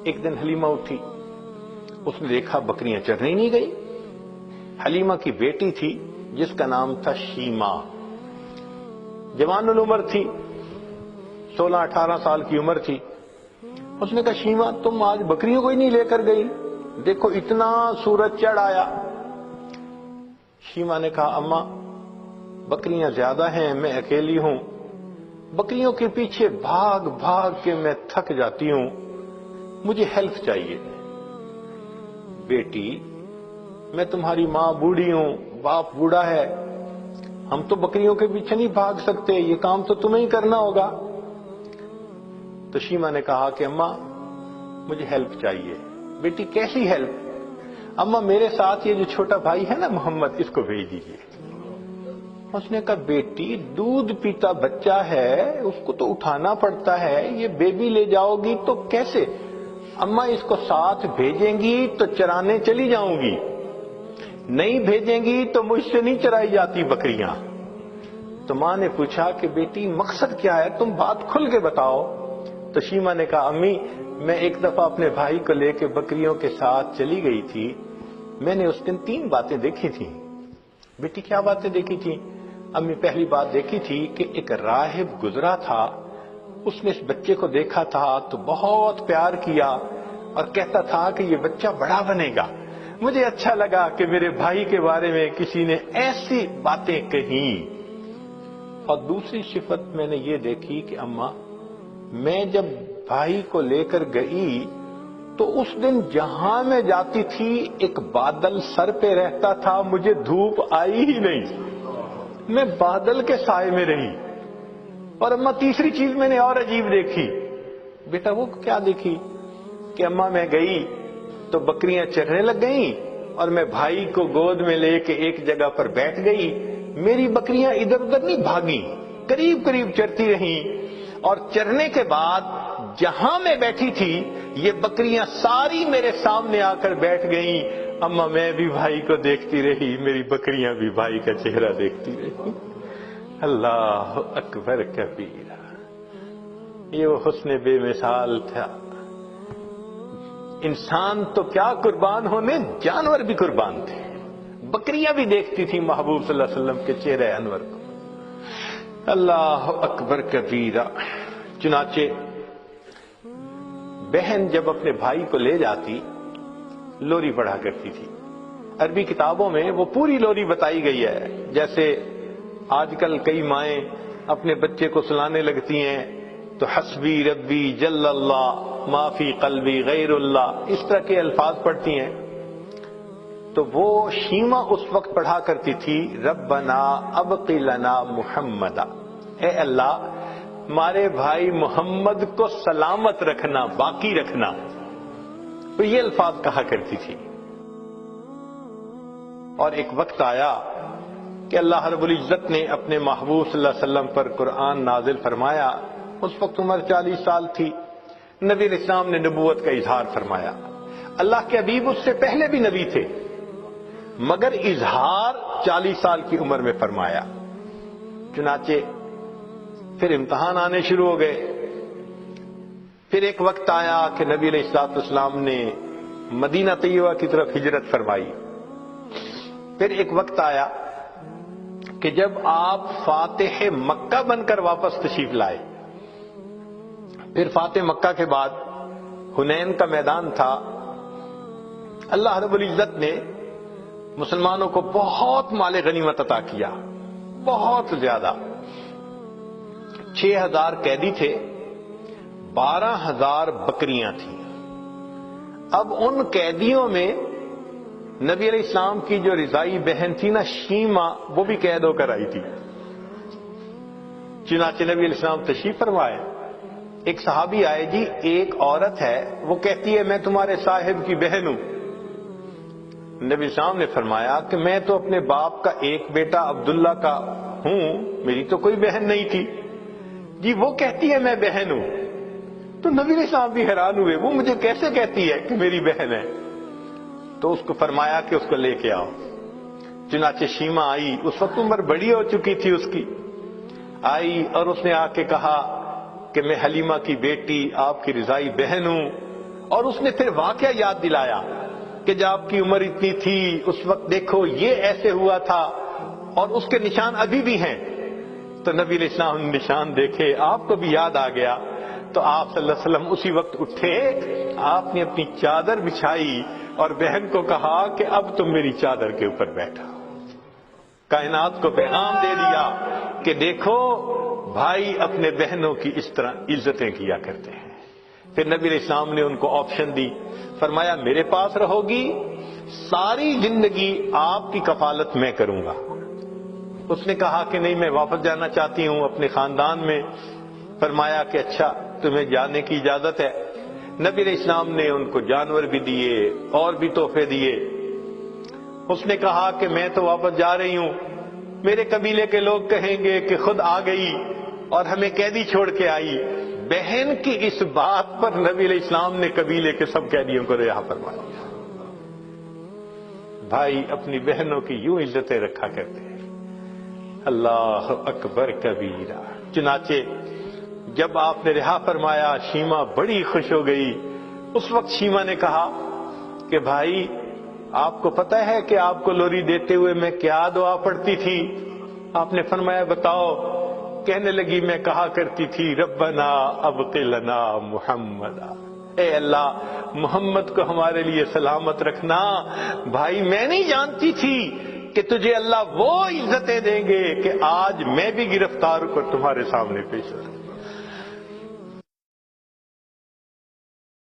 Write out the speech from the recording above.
ایک دن حلیمہ اٹھی، اس نے دیکھا بکریاں چرنے نہیں گئی۔ حلیمہ کی بیٹی تھی جس کا نام تھا شیمہ، جوان العمر تھی، 16-18 سال کی عمر تھی۔ اس نے کہا شیمہ تم آج بکریوں کو ہی نہیں لے کر گئی، دیکھو اتنا سورج چڑھ آیا۔ شیمہ نے کہا اماں بکریاں زیادہ ہیں، میں اکیلی ہوں، بکریوں کے پیچھے بھاگ بھاگ کے میں تھک جاتی ہوں، مجھے ہیلپ چاہیے۔ بیٹی میں تمہاری ماں بوڑھی ہوں، باپ بوڑھا ہے، ہم تو بکریوں کے پیچھے نہیں بھاگ سکتے، یہ کام تو تمہیں ہی کرنا ہوگا۔ تو شیمہ نے کہا کہ اماں مجھے ہیلپ چاہیے۔ بیٹی کیسی ہیلپ؟ اماں میرے ساتھ یہ جو چھوٹا بھائی ہے نا محمد، اس کو بھیج دیجیے۔ اس نے کہا بیٹی دودھ پیتا بچہ ہے، اس کو تو اٹھانا پڑتا ہے، یہ بیبی لے جاؤ گی تو کیسے؟ اماں اس کو ساتھ بھیجیں گی تو چرانے چلی جاؤں گی، نہیں بھیجیں گی تو مجھ سے نہیں چرائی جاتی بکریاں۔ تو ماں نے پوچھا کہ بیٹی مقصد کیا ہے، تم بات کھل کے بتاؤ۔ تو شیمہ نے کہا امی میں ایک دفعہ اپنے بھائی کو لے کے بکریوں کے ساتھ چلی گئی تھی، میں نے اس دن 3 باتیں دیکھی تھی۔ بیٹی کیا باتیں دیکھی تھی؟ امی پہلی بات دیکھی تھی کہ ایک راہب گزرا تھا، اس نے اس بچے کو دیکھا تھا تو بہت پیار کیا اور کہتا تھا کہ یہ بچہ بڑا بنے گا۔ مجھے اچھا لگا کہ میرے بھائی کے بارے میں کسی نے ایسی باتیں کہیں۔ اور دوسری صفت میں نے یہ دیکھی کہ اماں میں جب بھائی کو لے کر گئی تو اس دن جہاں میں جاتی تھی ایک بادل سر پہ رہتا تھا، مجھے دھوپ آئی ہی نہیں، میں بادل کے سائے میں رہی۔ اور اماں تیسری چیز میں نے اور عجیب دیکھی۔ بیٹا وہ کیا دیکھی؟ کہ اماں میں گئی تو بکریاں چرنے لگ گئیں اور میں بھائی کو گود میں لے کے ایک جگہ پر بیٹھ گئی، میری بکریاں ادھر ادھر نہیں بھاگیں، قریب قریب چرتی رہیں، اور چرنے کے بعد جہاں میں بیٹھی تھی یہ بکریاں ساری میرے سامنے آ کر بیٹھ گئیں۔ اماں میں بھی بھائی کو دیکھتی رہی، میری بکریاں بھی بھائی کا چہرہ دیکھتی رہی۔ اللہ اکبر کبیرہ، یہ وہ حسن بے مثال تھا۔ انسان تو کیا قربان ہونے، جانور بھی قربان تھے، بکریاں بھی دیکھتی تھی محبوب صلی اللہ علیہ وسلم کے چہرے انور کو۔ اللہ اکبر کبیرہ۔ چنانچہ بہن جب اپنے بھائی کو لے جاتی لوری پڑھا کرتی تھی۔ عربی کتابوں میں وہ پوری لوری بتائی گئی ہے، جیسے آج کل کئی مائیں اپنے بچے کو سلانے لگتی ہیں تو حسبی ربی جل اللہ ما فی قلبی غیر اللہ، اس طرح کے الفاظ پڑھتی ہیں۔ تو وہ شیمہ اس وقت پڑھا کرتی تھی ربنا ابقی لنا محمدا، اے اللہ ہمارے بھائی محمد کو سلامت رکھنا، باقی رکھنا، تو یہ الفاظ کہا کرتی تھی۔ اور ایک وقت آیا کہ اللہ رب العزت نے اپنے محبوب صلی اللہ علیہ وسلم پر قرآن نازل فرمایا، اس وقت عمر 40 سال تھی، نبی علیہ السلام نے نبوت کا اظہار فرمایا۔ اللہ کے حبیب اس سے پہلے بھی نبی تھے، مگر اظہار 40 سال کی عمر میں فرمایا۔ چنانچہ پھر امتحان آنے شروع ہو گئے۔ پھر ایک وقت آیا کہ نبی علیہ الصلوۃ والسلام نے مدینہ طیبہ کی طرف ہجرت فرمائی۔ پھر ایک وقت آیا کہ جب آپ فاتح مکہ بن کر واپس تشریف لائے۔ پھر فاتح مکہ کے بعد حنین کا میدان تھا، اللہ رب العزت نے مسلمانوں کو بہت مال غنیمت عطا کیا، بہت زیادہ۔ 6000 قیدی تھے، 12,000 بکریاں تھیں۔ اب ان قیدیوں میں نبی علیہ السلام کی جو رضائی بہن تھی نا شیمہ، وہ بھی قید ہو کر آئی تھی۔ چنانچہ نبی علیہ السلام تشریف فرمائے، ایک صحابی آئے، جی ایک عورت ہے وہ کہتی ہے میں تمہارے صاحب کی بہن ہوں۔ نبی صاحب نے فرمایا کہ میں تو اپنے باپ کا ایک بیٹا عبداللہ کا ہوں، میری تو کوئی بہن نہیں تھی۔ جی وہ کہتی ہے میں بہن ہوں۔ تو نبی صاحب بھی حیران ہوئے، وہ مجھے کیسے کہتی ہے کہ میری بہن ہے؟ تو اس کو فرمایا کہ اس کو لے کے آؤ۔ چنانچہ شیمہ آئی، اس وقت عمر بڑی ہو چکی تھی اس کی، آئی اور اس نے آ کے کہا کہ میں حلیمہ کی بیٹی آپ کی رضائی بہن ہوں، اور اس نے پھر واقعہ یاد دلایا کہ جب آپ کی عمر اتنی تھی اس وقت دیکھو یہ ایسے ہوا تھا اور اس کے نشان ابھی بھی ہیں. تو نبی علیہ السلام نے نشان دیکھے, آپ کو بھی یاد آ گیا. تو آپ صلی اللہ علیہ وسلم اسی وقت اٹھے, آپ نے اپنی چادر بچھائی اور بہن کو کہا کہ اب تم میری چادر کے اوپر بیٹھا. کائنات کو پیغام دے دیا کہ دیکھو بھائی اپنے بہنوں کی اس طرح عزتیں کیا کرتے ہیں. پھر نبی علیہ السلام نے ان کو آپشن دی, فرمایا میرے پاس رہو گی, ساری زندگی آپ کی کفالت میں کروں گا. اس نے کہا کہ نہیں, میں واپس جانا چاہتی ہوں اپنے خاندان میں. فرمایا کہ اچھا تمہیں جانے کی اجازت ہے. نبی علیہ السلام نے ان کو جانور بھی دیے اور بھی تحفے دیے. اس نے کہا کہ میں تو واپس جا رہی ہوں, میرے قبیلے کے لوگ کہیں گے کہ خود آ گئی اور ہمیں قیدی چھوڑ کے آئی. بہن کی اس بات پر نبی علیہ السلام نے قبیلے کے سب قیدیوں کو رہا فرما دیا. بھائی اپنی بہنوں کی یوں عزتیں رکھا کرتے ہیں. اللہ اکبر کبیرہ. چنانچہ جب آپ نے رہا فرمایا شیما بڑی خوش ہو گئی. اس وقت شیما نے کہا کہ بھائی آپ کو پتہ ہے کہ آپ کو لوری دیتے ہوئے میں کیا دعا پڑھتی تھی؟ آپ نے فرمایا بتاؤ. کہنے لگی میں کہا کرتی تھی ربنا ابق لنا محمد, اے اللہ محمد کو ہمارے لیے سلامت رکھنا. بھائی میں نہیں جانتی تھی کہ تجھے اللہ وہ عزتیں دیں گے کہ آج میں بھی گرفتار کر تمہارے سامنے پیش ہوں.